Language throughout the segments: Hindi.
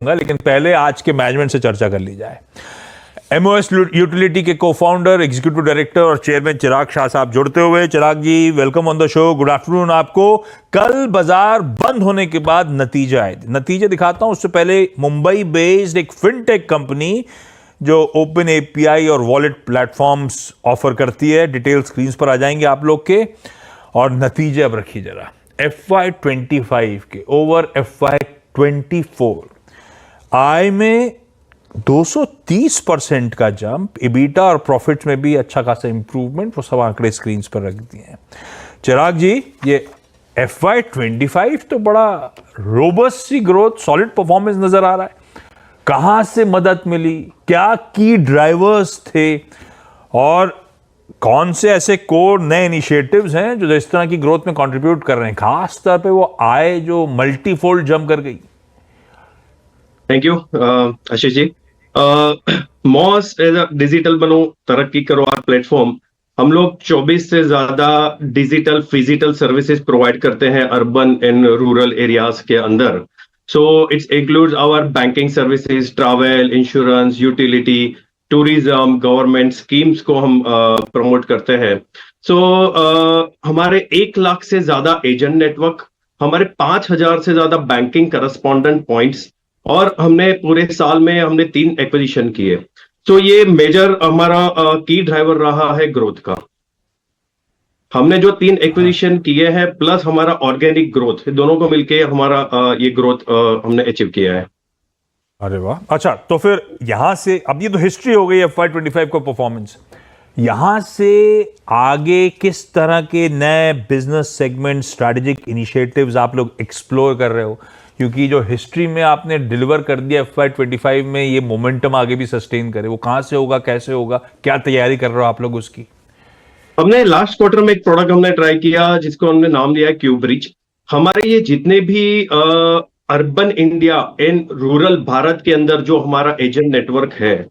लेकिन पहले आज के मैनेजमेंट से चर्चा कर ली जाए। एमओएस यूटिलिटी के को-फाउंडर, एग्जीक्यूटिव डायरेक्टर और चेयरमैन चिराग शाह साहब जुड़ते हुए। Chirag ji, welcome on the show, good afternoon आपको। कल बाजार बंद होने के बाद नतीजा आए, नतीजे दिखाता हूं। उससे पहले मुंबई बेस्ड एक फिनटेक कंपनी जो ओपन एपीआई और वॉलेट प्लेटफॉर्म्स ऑफर करती है, डिटेल स्क्रीन पर आ जाएंगे आप लोग के। और नतीजे अब रखिए जरा, FY25 के ओवर FY24 आय में 230% का जंप, इबीटा और प्रॉफिट्स में भी अच्छा खासा इंप्रूवमेंट, वो सब आंकड़े स्क्रीन पर रख दिए हैं। चिराग जी, ये FY25 तो बड़ा रोबस्ट सी ग्रोथ, सॉलिड परफॉर्मेंस नजर आ रहा है। कहां से मदद मिली, क्या की ड्राइवर्स थे और कौन से ऐसे कोर नए इनिशिएटिव्स हैं जो इस तरह की ग्रोथ में कंट्रीब्यूट कर रहे हैं, खास तौर पे वो आय जो मल्टीफोल्ड जंप कर गई? Thank you Ashish ji. मॉस एज अ डिजिटल बनो तरक्की करो आर प्लेटफॉर्म, हम लोग 24 से ज्यादा डिजिटल फिजिटल सर्विसेज प्रोवाइड करते हैं अर्बन एंड रूरल एरियाज के अंदर। So it's includes our banking services, travel, insurance, utility, tourism, government schemes को हम प्रमोट करते हैं। सो हमारे 1 लाख से ज्यादा एजेंट नेटवर्क, हमारे 5,000 से ज्यादा बैंकिंग करस्पॉन्डेंट पॉइंट्स, और हमने पूरे साल में हमने 3 एक्विजिशन किए। तो ये मेजर हमारा की ड्राइवर रहा है ग्रोथ का। हमने जो 3 एक्विजिशन किए हैं प्लस हमारा ऑर्गेनिक ग्रोथ, दोनों को मिलके हमारा ये ग्रोथ हमने अचीव किया है। अरे वाह। अच्छा, तो फिर यहां से, अब ये तो हिस्ट्री हो गई FY25 का परफॉर्मेंस, यहां से आगे किस तरह के नए बिजनेस सेगमेंट, स्ट्रैटेजिक इनिशिएटिव्स आप लोग एक्सप्लोर कर रहे हो? क्योंकि जो हिस्ट्री में आपने डिलीवर कर दिया FY25 में, ये मोमेंटम आगे भी सस्टेन करे, वो कहां से होगा, कैसे होगा, क्या तैयारी कर रहे हो आप लोग उसकी? हमने लास्ट क्वार्टर में एक प्रोडक्ट हमने ट्राई किया जिसको हमने नाम दिया है क्यूब्रिज। हमारे ये जितने भी urban India and rural Bharat के अंदर जो हमारा एजेंट नेटवर्क है,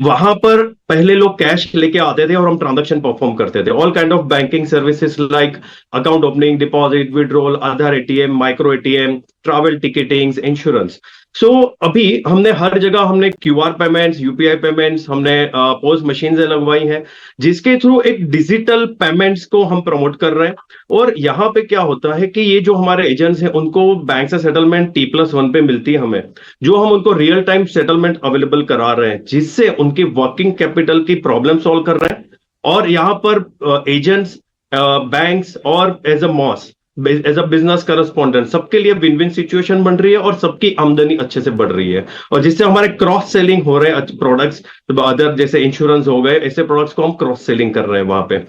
वहां पर पहले लोग कैश लेके आते थे और हम ट्रांजैक्शन परफॉर्म करते थे। All kind of banking services like account opening, deposit, withdrawal, Aadhaar ATM, micro ATM, travel ticketing, insurance. So अभी हमने हर जगह हमने क्यूआर पेमेंट्स, यूपीआई पेमेंट्स, हमने पोस्ट मशीन लगवाई हैं जिसके थ्रू एक डिजिटल पेमेंट्स को हम प्रमोट कर रहे हैं। और यहाँ पे क्या होता है कि ये जो हमारे एजेंट्स हैं उनको बैंक से सेटलमेंट T+1 पे मिलती है हमें, जो हम उनको रियल टाइम सेटलमेंट अवेलेबल करा रहे हैं, जिससे उनकी वर्किंग कैपिटल की प्रॉब्लम सॉल्व कर रहे हैं। और यहाँ पर एजेंट्स, बैंक्स और एज अ मॉस, एज अ बिजनेस करस्पॉन्डेंट, सबके लिए विन विन सिचुएशन बन रही है और सबकी आमदनी अच्छे से बढ़ रही है। और जिससे हमारे क्रॉस सेलिंग हो रहे हैं प्रोडक्ट्स, अदर जैसे इंश्योरेंस हो गए, ऐसे प्रोडक्ट्स को हम क्रॉस सेलिंग कर रहे हैं वहां पे।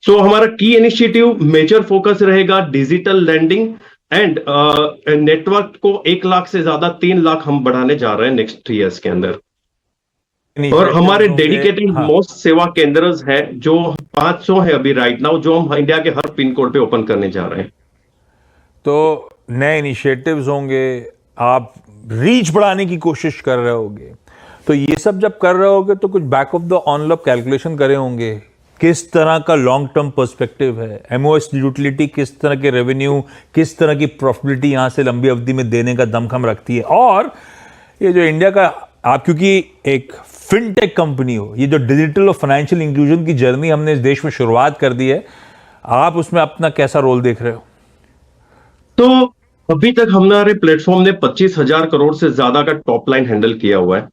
सो हमारा की इनिशिएटिव मेजर फोकस रहेगा डिजिटल लैंडिंग एंड नेटवर्क को 1 लाख से ज्यादा 3 लाख हम बढ़ाने जा रहे हैं नेक्स्ट 3 ईयर्स के अंदर। और हमारे डेडिकेटेड मोस्ट सेवा केंद्र है जो 500 है अभी राइट नाउ, जो हम इंडिया के हर पिन कोड पे ओपन करने जा रहे हैं। तो नए इनिशिएटिव्स होंगे, आप रीच बढ़ाने की कोशिश कर रहे होगे, तो ये सब जब कर रहे होगे तो कुछ back of the envelope calculation करे होंगे, किस तरह का लॉन्ग टर्म पर्सपेक्टिव है, एमओएस यूटिलिटी किस तरह के रेवेन्यू, किस तरह की प्रॉफिटेबिलिटी यहां से लंबी अवधि में देने का दमखम रखती है। और ये जो इंडिया का, आप क्योंकि एक फिनटेक कंपनी हो, ये जो डिजिटल और फाइनेंशियल इंक्लूजन की जर्नी हमने इस देश में शुरुआत कर दी है, आप उसमें अपना कैसा रोल देख रहे हो? तो अभी तक हमारे प्लेटफॉर्म ने 25,000 करोड़ से ज्यादा का टॉप लाइन हैंडल किया हुआ है।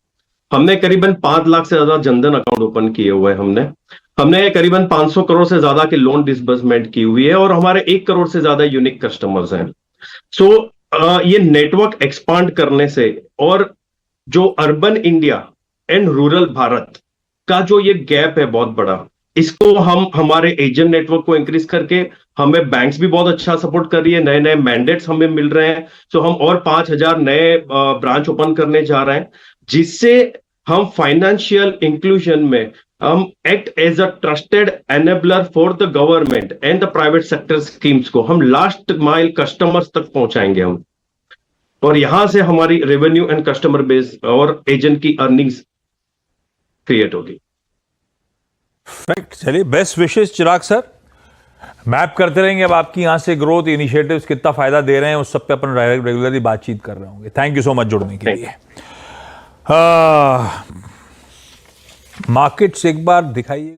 हमने करीबन 5 लाख से ज्यादा जनधन अकाउंट ओपन किए हुए हैं। हमने करीबन 500 करोड़ से ज्यादा की लोन डिसबर्समेंट की हुई है और हमारे 1 करोड़ से ज्यादा यूनिक कस्टमर्स हैं। सो ये नेटवर्क एक्सपांड करने से और जो urban India and rural Bharat का जो ये गैप है बहुत बड़ा, इसको हम हमारे एजेंट नेटवर्क को इंक्रीज करके, हमें बैंक्स भी बहुत अच्छा सपोर्ट कर रही है, नए नए मैंडेट्स हमें मिल रहे हैं। सो हम और 5,000 नए ब्रांच ओपन करने जा रहे हैं, जिससे हम फाइनेंशियल इंक्लूजन में हम act as a trusted enabler for the government and the private sector schemes को हम लास्ट माइल कस्टमर्स तक पहुंचाएंगे हम। और यहां से हमारी रेवेन्यू एंड कस्टमर बेस और एजेंट की अर्निंग्स क्रिएट होगी। फैक्ट। चलिए, बेस्ट विशेष चिराग सर। मैप करते रहेंगे अब आपकी यहाँ से ग्रोथ इनिशिएटिव्स कितना फायदा दे रहे हैं उस सब पे अपन रेगुलरली बातचीत कर रहे होंगे। थैंक यू सो मच जुड़ने के लिए। मार्केट्स एक बार दिखाइए।